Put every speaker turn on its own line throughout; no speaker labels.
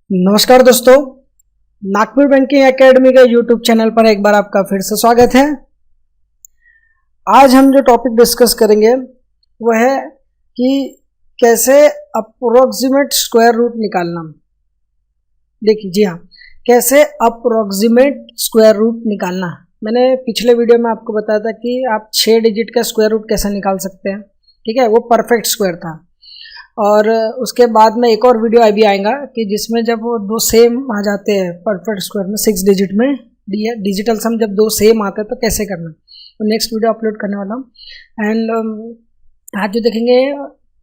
नमस्कार दोस्तों, Nagpur banking academy के यूट्यूब चैनल पर एक बार आपका फिर से स्वागत है। आज हम जो टॉपिक डिस्कस करेंगे वह है कि कैसे अप्रोक्सीमेट स्क्वायर रूट निकालना। देखिए, जी हाँ, कैसे अप्रोक्सीमेट स्क्वायर रूट निकालना। मैंने पिछले वीडियो में आपको बताया था कि आप 6 डिजिट का स्क्वायर रूट कैसे निकाल सकते हैं। ठीक है, वो परफेक्ट स्क्वायर था। और उसके बाद में एक और वीडियो अभी आएगा कि जिसमें जब वो दो सेम आ जाते हैं परफेक्ट स्क्वायर में 6 डिजिट में डिजिटल सम जब दो सेम आते हैं तो कैसे करना, तो नेक्स्ट वीडियो अपलोड करने वाला हूँ। एंड आज जो देखेंगे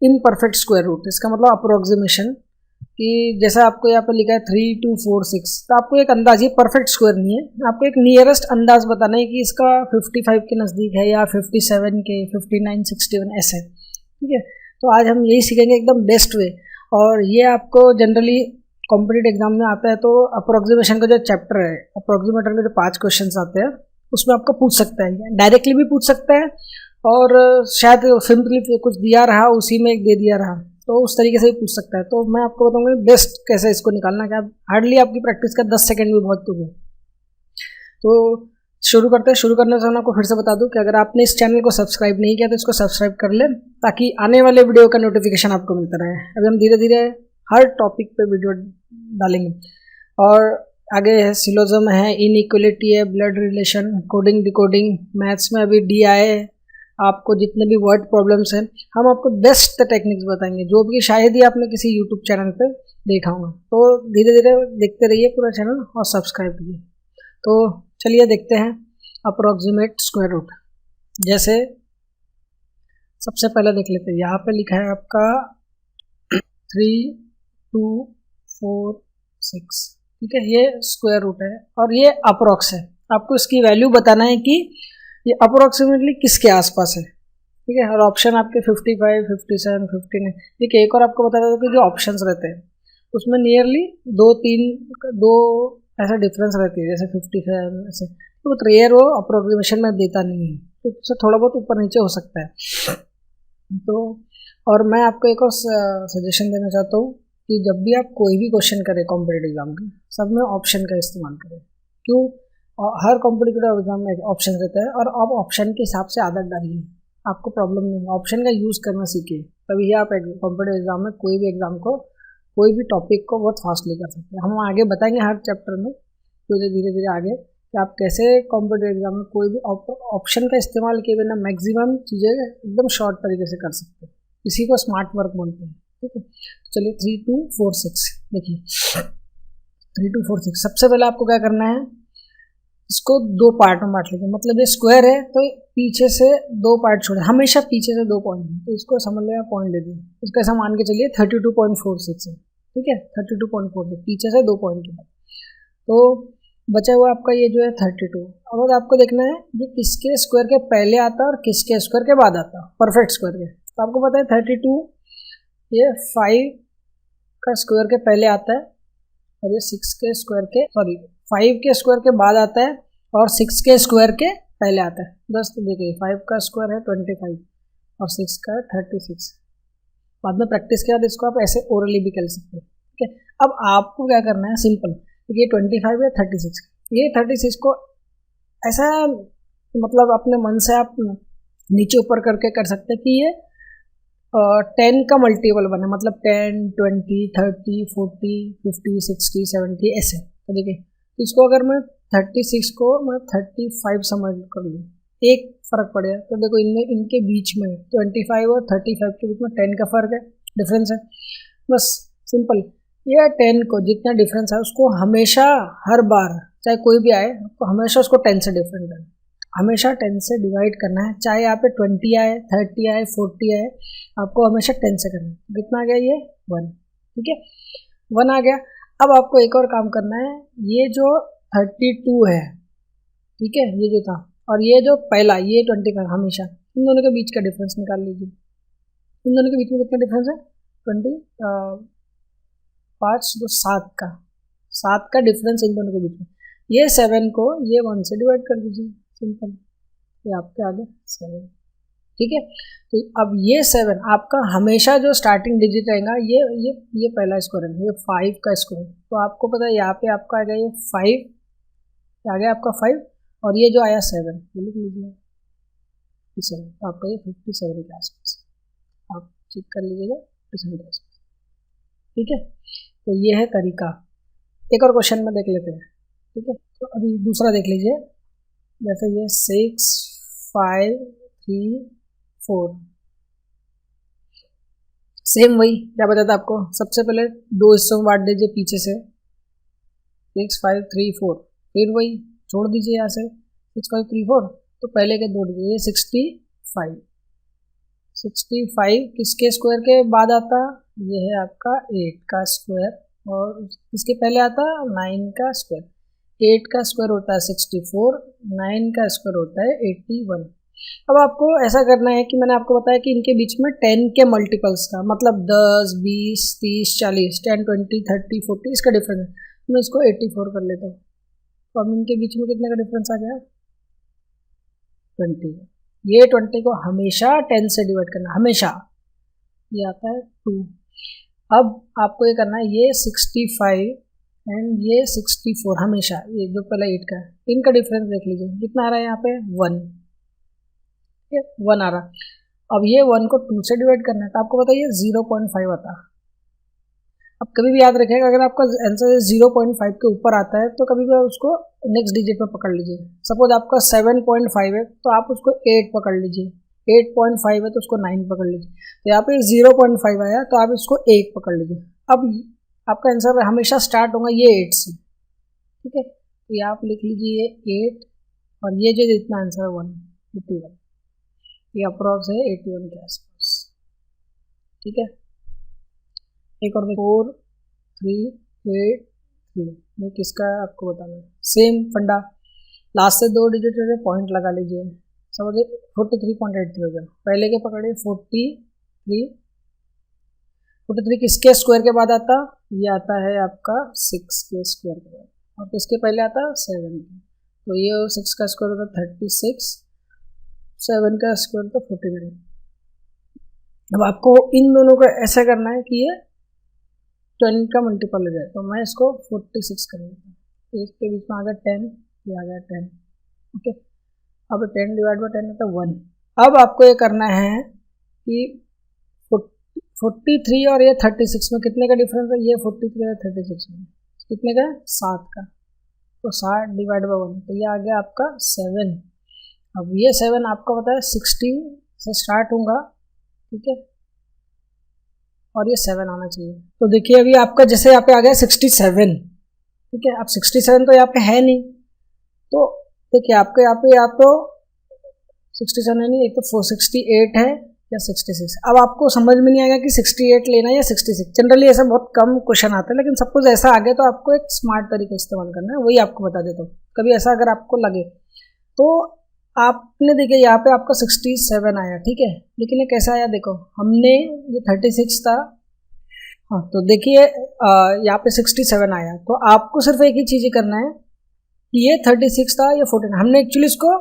इन परफेक्ट स्क्वायर रूट, इसका मतलब अप्रोक्सीमेशन, कि जैसा आपको यहाँ पर लिखा है 3, 2, 4, 6, तो आपको एक अंदाज, ये परफेक्ट स्क्वायर नहीं है, आपको एक नियरेस्ट अंदाज बताना है कि इसका 55 के नज़दीक है या 57 के, 59, 61 ऐसे। ठीक है, तो आज हम यही सीखेंगे एकदम बेस्ट वे। और ये आपको जनरली कॉम्पिटिटिव एग्जाम में आता है, तो अप्रोक्सीमेशन का जो चैप्टर है, अप्रोक्सीमेटर में जो 5 क्वेश्चंस आते हैं उसमें आपको पूछ सकता है, डायरेक्टली भी पूछ सकता है और शायद सिंपली कुछ दिया रहा उसी में एक दे दिया रहा, तो उस तरीके से भी पूछ सकता है। तो मैं आपको बताऊंगा बेस्ट कैसे इसको निकालना, क्या हार्डली आपकी प्रैक्टिस का 10 सेकेंड भी बहुत हो गए। तो शुरू करते हैं। शुरू करने से मैं आपको फिर से बता दूं कि अगर आपने इस चैनल को सब्सक्राइब नहीं किया तो इसको सब्सक्राइब कर लें, ताकि आने वाले वीडियो का नोटिफिकेशन आपको मिलता रहे। अभी हम धीरे धीरे हर टॉपिक पे वीडियो डालेंगे। और आगे है सिलोजिज्म है, इनइक्वलिटी है, blood relation, coding decoding, maths में अभी डी आए, आपको जितने भी वर्ड प्रॉब्लम्स हैं हम आपको बेस्ट टेक्निक्स बताएंगे, जो भी शायद ही आपने किसी यूट्यूब चैनल पर देखा होगा। तो धीरे धीरे देखते रहिए पूरा चैनल और सब्सक्राइब कीजिए। तो चलिए देखते हैं अप्रोक्सीमेट स्क्वायर रूट। जैसे सबसे पहले देख लेते हैं, यहाँ पे लिखा है आपका 3, 2, 4, 6। ठीक है, ये स्क्वायर रूट है और ये अप्रोक्स है। आपको इसकी वैल्यू बताना है कि ये अप्रोक्सीमेटली किसके आसपास है। ठीक है, और ऑप्शन आपके 55, 57, 59। ठीक है, एक और आपको बता देता हूँ कि जो ऑप्शंस रहते हैं उसमें नियरली 2 ऐसा डिफरेंस रहती है, जैसे 55 ऐसे, तो रेयर वो अप्रोक्सीमेशन में देता नहीं है, तो उससे थोड़ा बहुत ऊपर नीचे हो सकता है। तो और मैं आपको एक और सजेशन देना चाहता हूँ कि जब भी आप कोई भी क्वेश्चन करें कॉम्पिटिटिव एग्जाम के, सब में ऑप्शन का इस्तेमाल करें। क्यों? हर कॉम्पिटिटिव एग्जाम में ऑप्शन रहता है और आप ऑप्शन के हिसाब से आदत डालिए, आपको प्रॉब्लम नहीं है। ऑप्शन का यूज़ करना सीखिए, तभी आप कॉम्पिटिटिव एग्जाम में कोई भी एग्जाम को, कोई भी टॉपिक को बहुत फास्टली कर सकते हैं। हम आगे बताएंगे हर चैप्टर में, तो धीरे धीरे आगे कि आप कैसे कॉम्पिटिटिव एग्जाम में कोई भी ऑप्शन का इस्तेमाल किए बिना मैक्सिमम चीज़ें एकदम शॉर्ट तरीके से कर सकते हैं। इसी को स्मार्ट वर्क बोलते हैं। ठीक है, चलिए 3, 2, 4, 6 देखिए। 3, 2, 4, 6 सबसे पहले आपको क्या करना है, इसको 2 पार्ट में बांट लीजिए। मतलब ये स्क्वायर है तो पीछे से 2 पार्ट छोड़े, हमेशा पीछे से 2 पॉइंट, तो इसको समझ लें, पॉइंट ले दीजिए। इसको ऐसा मान के चलिए 32.46 है। ठीक है, 32.46 पीछे से 2 पॉइंट के बाद, तो बचा हुआ आपका ये जो है 32। अब आपको देखना है ये किसके स्क्वायर के पहले आता है और किसके स्क्वायर के बाद आता है, परफेक्ट स्क्वायर के। तो आपको पता है 32 ये 5 का स्क्वायर के पहले आता है और ये 6 के स्क्वायर के, सॉरी 5 के स्क्वायर के बाद आता है और 6 के स्क्वायर के पहले आता है। दोस्तों देखिए, 5 का स्क्वायर है 25 और 6 का है 36। बाद में प्रैक्टिस के बाद इसको आप ऐसे ओरली भी कर सकते हैं। ठीक है, अब आपको क्या करना है, सिंपल, ये 25 है 36, ये 36 को ऐसा मतलब अपने मन से आप नीचे ऊपर करके कर सकते हैं कि ये 10 का मल्टीपल बने, मतलब 10, 20, 30, 40, 50, 60, 70 ऐसे। तो देखिए, इसको अगर मैं 36 को मैं 35 समझ कर लूँ, एक फ़र्क पड़ेगा, तो देखो इनमें, इनके बीच में 25 और 35 के बीच में 10 का फ़र्क है, डिफरेंस है। बस सिंपल, ये 10 को जितना डिफरेंस है उसको हमेशा, हर बार चाहे कोई भी आए, आपको हमेशा उसको 10 से डिफरेंट करना, हमेशा 10 से डिवाइड करना है। चाहे यहाँ पे 20 आए, 30 आए, 40 आए, आपको हमेशा 10 से करना है। कितना आ गया ये 1। ठीक है, 1 आ गया। अब आपको एक और काम करना है, ये जो 32 है, ठीक है, ये जो था, और ये जो पहला ये 25, हमेशा इन दोनों के बीच का डिफरेंस निकाल लीजिए। इन दोनों के बीच में कितना डिफरेंस है, 5, 2, 7 का डिफरेंस इन दोनों के बीच में। ये 7 को ये 1 से डिवाइड कर दीजिए, सिंपल, ये आपके आगे 7। ठीक है। तो अब ये 7 आपका हमेशा जो स्टार्टिंग डिजिट रहेगा ये पहला स्क्वायर है, ये 5 का स्क्वायर। तो आपको पता है यहाँ पे आपका आ गया ये 5, आ गया आपका 5, और ये जो आया 7, ये लिख लीजिए 57। तो आपका ये 57 के आसपास, आप चेक कर लीजिएगा 57 के आसपास, ठीक है। तो ये है तरीका। एक और क्वेश्चन में देख लेते हैं, ठीक है। तो अभी दूसरा देख लीजिए, जैसे ये 6 5 3 4, सेम वही क्या बताता आपको, सबसे पहले 2 हिस्सों में बांट दीजिए पीछे से, 6 5 3 4, फिर वही छोड़ दीजिए यहाँ से 6 5 3 4, तो पहले के 2 दीजिए, 65 65 किसके स्क्वायर के बाद आता, ये है आपका 8 का स्क्वायर, और इसके पहले आता 9 का स्क्वायर। 8 का स्क्वायर होता है 64, 9 का स्क्वायर होता है 81। अब आपको ऐसा करना है कि मैंने आपको बताया कि इनके बीच में 10 के मल्टीपल्स का मतलब 10 20 30 40 10 20 30 40 इसका डिफरेंस है, मैं इसको 84 कर लेता हूँ। तो अब इनके बीच में कितने का डिफरेंस आ गया, 20। ये 20 को हमेशा 10 से डिवाइड करना, हमेशा, ये आता है 2। अब आपको ये करना है, ये 65 एंड ये 64 हमेशा, ये जो पहला 8 का है, इनका डिफरेंस देख लीजिए कितना आ रहा है, यहाँ पे 1, 1 आ रहा। अब ये 1 को 2 से डिवाइड करना है, तो आपको बताइए 0.5 आता। अब कभी भी याद रखिएगा, अगर आपका आंसर 0.5 के ऊपर आता है तो कभी भी उसको नेक्स्ट डिजिट पे पकड़ लीजिए। सपोज आपका 7.5 है तो आप उसको 8 पकड़ लीजिए, 8.5 है तो उसको 9 पकड़ लीजिए। तो यहाँ पे 0.5 आया तो आप इसको 1 पकड़ लीजिए। अब आपका आंसर हमेशा स्टार्ट होगा ये 8 से, ठीक है। तो यहाँ आप लिख लीजिए 8, और ये जो जितना आंसर है 81, ये अप्रॉक्स है 81 के आसपास, ठीक है। एक और 4 3 8 3, ये किसका है आपको बताना है, सेम फंडा, लास्ट से 2 डिजिट है पॉइंट लगा लीजिए, समझिए 43.83 हो गया। पहले के पकड़िए 43 किसके स्क्वायर के बाद आता, ये आता है आपका 6 के स्क्वायर के बाद, और किसके पहले आता 7 के। तो ये 6 का स्क्वायर होता है 36, 7 का स्क्वायर तो 49। अब आपको इन दोनों को ऐसा करना है कि ये 10 का मल्टीपल हो जाए, तो मैं इसको 46 कर लेता हूँ, इसके बीच में आ गया 10, ये आ गया 10, ओके। अब 10 डिवाइड बाई 10 होता है 1। अब आपको ये करना है कि 43 और ये 36 में कितने का डिफरेंस है, ये 43 और 36 में कितने का है, 7 का। तो 7 डिवाइड बाई 1, तो ये आ गया आपका 7। अब ये 7 आपका पता है 16 से स्टार्ट होगा, ठीक है, और ये 7 आना चाहिए। तो देखिए अभी आपका जैसे यहाँ पे आ गया 67, ठीक है। अब 67 तो यहाँ पे है नहीं, तो देखिए आपके यहाँ पे या तो 67 है नहीं, एक तो 468 है या 66। अब आपको समझ में नहीं आएगा कि 68 लेना है या 66। जनरली ऐसा बहुत कम क्वेश्चन आता है, लेकिन सपोज ऐसा आ गया तो आपको एक स्मार्ट तरीका इस्तेमाल करना है, वही आपको बता देता हूँ। कभी ऐसा अगर आपको लगे तो आपने देखिए यहाँ पे आपका 67 आया, ठीक है, लेकिन ये कैसा आया देखो, हमने ये 36 था, हाँ, तो देखिए यहाँ पे 67 आया, तो आपको सिर्फ एक ही चीज़ करना है कि ये 36 था, ये 49, हमने एक्चुअली इसको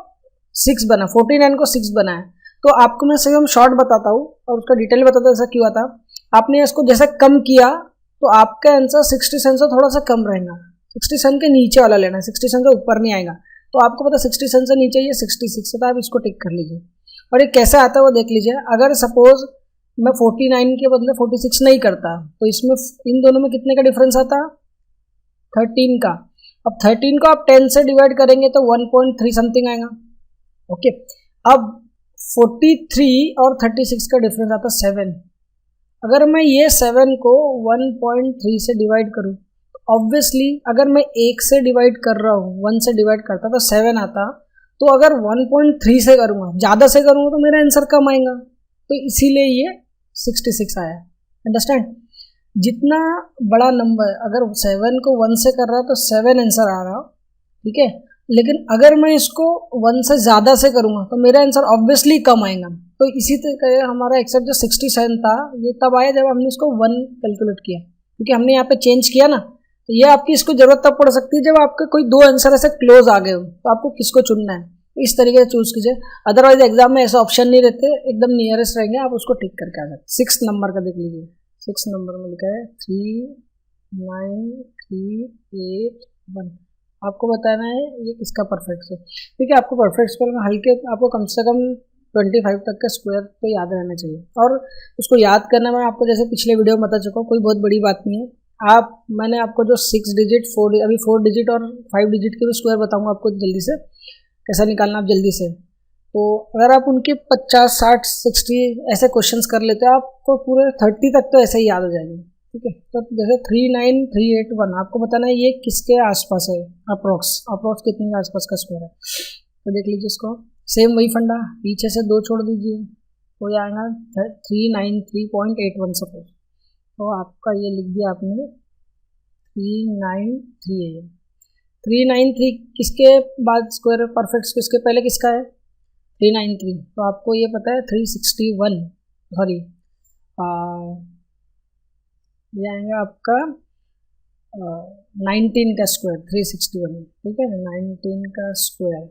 6 बना, 49 को 6 बनाया। तो आपको मैं सही शॉर्ट बताता हूँ और उसका डिटेल बताता हूँ ऐसा क्यों आता। आपने इसको जैसे कम किया तो आपका आंसर 67 से थोड़ा सा कम रहेगा, 67 के नीचे वाला लेना है, 67 से ऊपर नहीं आएगा। तो आपको पता 67 से नीचे ये 66 है, तो आप इसको टिक कर लीजिए। और ये कैसे आता है वो देख लीजिए। अगर सपोज मैं 49 के बदले 46 नहीं करता तो इसमें इन दोनों में कितने का डिफरेंस आता, 13 का। अब 13 को आप 10 से डिवाइड करेंगे तो 1.3 समथिंग आएगा, ओके। अब 43 और 36 का डिफरेंस आता 7। अगर मैं ये 7 को 1.3 से डिवाइड करूँ, ऑब्वियसली अगर मैं 1 से डिवाइड कर रहा हूँ, 1 से डिवाइड करता तो 7 आता, तो अगर 1.3 से करूँगा, ज़्यादा से करूँगा तो मेरा आंसर कम आएगा, तो इसीलिए ये 66 आया। अंडरस्टैंड, जितना बड़ा नंबर अगर 7 को 1 से कर रहा है तो 7 आंसर आ रहा, ठीक है, लेकिन अगर मैं इसको 1 से ज़्यादा से करूँगा तो मेरा आंसर ऑब्वियसली कम आएगा। तो इसी तरह हमारा एक्सेप्ट जो 67 था ये तब आया जब हमने इसको 1 कैलकुलेट किया, क्योंकि हमने यहाँ पे चेंज किया ना। तो ये आपकी इसको ज़रूरत तब पड़ सकती है जब आपके कोई 2 आंसर ऐसे क्लोज आ गए हो, तो आपको किसको चुनना है। इस तरीके से चूज कीजिए, अदरवाइज एग्जाम में ऐसे ऑप्शन नहीं रहते, एकदम नियरेस्ट रहेंगे, आप उसको टिक करके आ सकते। 6 नंबर का देख लीजिए, 6 नंबर में लिखा है 3938 1। आपको बताना है ये किसका परफेक्ट है। ठीक है, आपको परफेक्ट स्क्वायर में हल्के, आपको कम से कम 25 तक का स्क्वायर तो याद रहना चाहिए, और उसको याद करने में आपको जैसे पिछले वीडियो में बता चुका हूँ, कोई बहुत बड़ी बात नहीं है। मैंने आपको जो 6 डिजिट 4 डिजिट और 5 डिजिट के भी स्क्वायर बताऊंगा आपको जल्दी से कैसा निकालना आप जल्दी से। तो अगर आप उनके 50 60 60 ऐसे क्वेश्चंस कर लेते हो, आपको पूरे 30 तक तो ऐसे ही याद हो जाएंगे। ठीक है, तो जैसे 39381 आपको बताना है ये किसके आसपास है, अप्रोक्स कितने के आसपास का स्क्वायर है। तो देख लीजिए इसको, सेम वही फंडा, पीछे से 2 छोड़ दीजिए तो ये आएगा 393.81 सपोज। तो आपका ये लिख दिया आपने 393 है। 393 किसके बाद स्क्वायर परफेक्ट, किसके पहले किसका है 393, तो आपको ये पता है 361, सॉरी ये आएगा आपका 19 का स्क्वायर 361। ठीक है, 19 का स्क्वायर,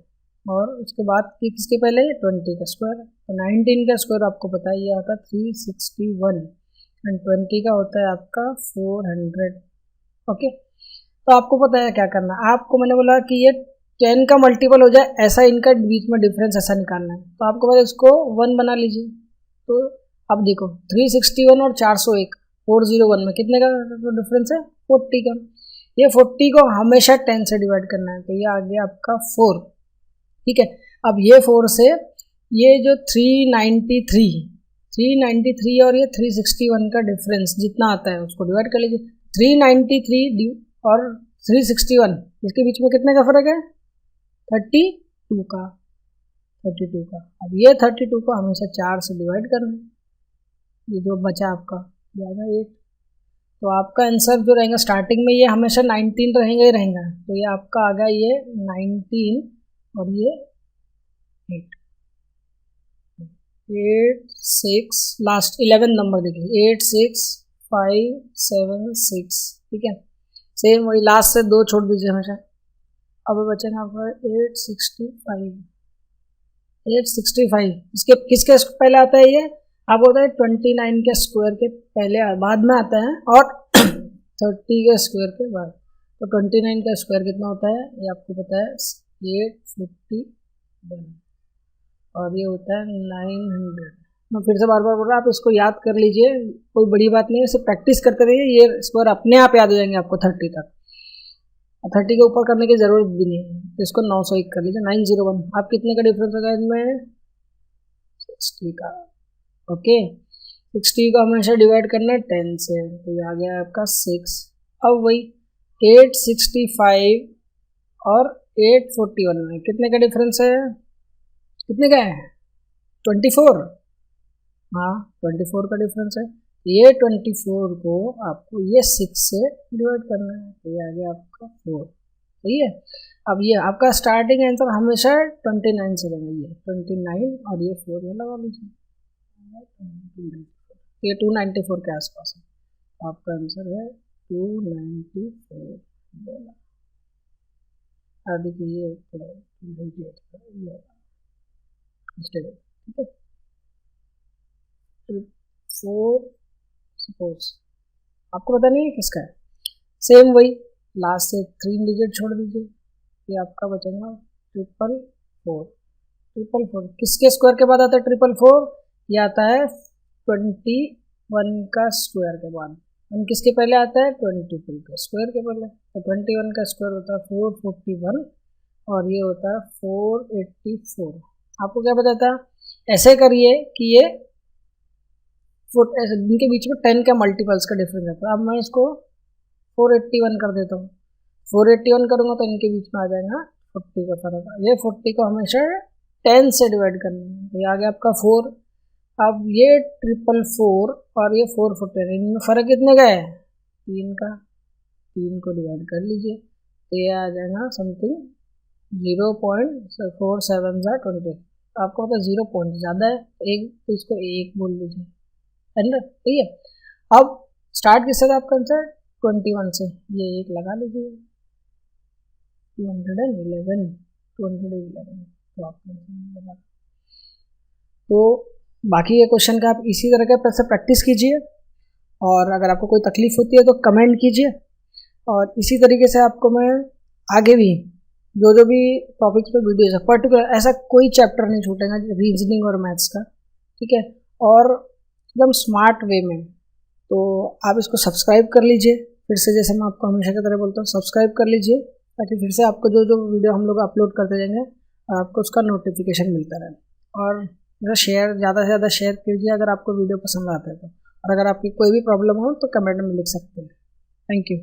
और उसके बाद किसके पहले 20 का स्क्वायर। तो 19 का स्क्वायर आपको पता है ये आता है 361 एंड 20 का होता है आपका 400। ओके, तो आपको पता है क्या करना है, आपको मैंने बोला कि ये 10 का मल्टीपल हो जाए ऐसा इनका बीच में डिफरेंस ऐसा निकालना है। तो आपको पता है इसको 1 बना लीजिए। तो अब देखो 361 और 401 401 में कितने का डिफरेंस है 40 का। ये 40 को हमेशा 10 से डिवाइड करना है, तो ये आ गया आपका 4। ठीक है, अब ये 4 से ये जो 393 और ये 361 का डिफरेंस जितना आता है उसको डिवाइड कर लीजिए। 393 और 361 इसके बीच में कितने का फर्क है 32 का। अब ये 32 को हमेशा 4 से डिवाइड करना है, ये जो बचा आपका ज़्यादा 8। तो आपका आंसर जो रहेगा स्टार्टिंग में ये हमेशा 19 रहेगा ही रहेगा, तो ये आपका आ गया ये 19 और ये 8 6 लास्ट 11 नंबर देखिए 86576। ठीक है, सेम वही लास्ट से 2 छोड़ दीजिए हमेशा। अब बचेगा आपका 865 इसके किसके पहले आता है ये आपको होता है 29 के स्क्वायर के पहले बाद में आता है और 30 के स्क्वायर के बाद। तो 29 का स्क्वायर कितना होता है ये आपको पता है 851 और ये होता है 900। मैं फिर से बार बार बोल रहा हूँ, आप इसको याद कर लीजिए, कोई बड़ी बात नहीं है, इसे प्रैक्टिस करते रहिए, ये स्क्वायर अपने आप याद हो जाएंगे आपको 30 तक। 30 के ऊपर करने की ज़रूरत भी नहीं है, तो इसको 901 कर लीजिए 901। आप कितने का डिफरेंस होगा इनमें 60 का। ओके, 60 को हमेशा डिवाइड करना है 10 से, तो ये आ गया आपका 6। अब वही 865 और 841 में कितने का डिफरेंस है, कितने का है 24। हाँ 24 का डिफरेंस है, ये 24 को आपको ये 6 से डिवाइड करना है, तो ये आ गया आपका 4। सही है, अब ये आपका स्टार्टिंग आंसर हमेशा 29 से रहेगा, ये 29 और ये 4 में लगा लीजिए, ये 294 के आसपास है। आपका आंसर है 294। देखिए ये 98 ठीक है। 4 सपोज आपको पता नहीं है किसका है, सेम वही लास्ट से 3 डिजिट छोड़ दीजिए, ये आपका बचेगा 444। किसके स्क्वायर के बाद आता है 444, ये आता है 21 का स्क्वायर के बाद। और किसके पहले आता है 22 का स्क्वायर के पहले, तो 21 का स्क्वायर होता है 441 और ये होता है 484। आपको क्या पता था, ऐसे करिए कि ये इनके बीच में 10 का मल्टीपल्स का डिफरेंस है। तो अब मैं इसको 481 कर देता हूँ, 481 करूँगा तो इनके बीच में आ जाएगा 40 का फर्क। ये 40 को हमेशा 10 से डिवाइड करना है, तो ये आ गया आपका 4। अब ये 444 और ये 440 इनमें फ़र्क कितने का है 3 का, 3 को डिवाइड कर लीजिए, तो ये आ जाएगा समथिंग 0.47 तो आपको पता है 0 पॉइंट ज़्यादा है, एक तो इसको 1 बोल लीजिए, है ना। ठीक है, अब स्टार्ट किससे था आपका आंसर 21 से, ये 1 लगा लीजिए 211। तो बाकी ये क्वेश्चन का आप इसी तरह के से प्रैक्टिस कीजिए, और अगर आपको कोई तकलीफ होती है तो कमेंट कीजिए। और इसी तरीके से आपको मैं आगे भी जो भी टॉपिक्स पे वीडियोस है, पर्टिकुलर ऐसा कोई चैप्टर नहीं छूटेगा रीजनिंग और मैथ्स का, ठीक है, और एकदम स्मार्ट वे में। तो आप इसको सब्सक्राइब कर लीजिए, फिर से जैसे मैं आपको हमेशा की तरह बोलता हूँ, सब्सक्राइब कर लीजिए, ताकि फिर से आपको जो वीडियो हम लोग अपलोड करते जाएंगे आपको उसका नोटिफिकेशन मिलता रहे। और शेयर, ज़्यादा से ज़्यादा शेयर कीजिए अगर आपको वीडियो पसंद आता है तो। और अगर आपकी कोई भी प्रॉब्लम हो तो कमेंट में लिख सकते हैं। Thank you.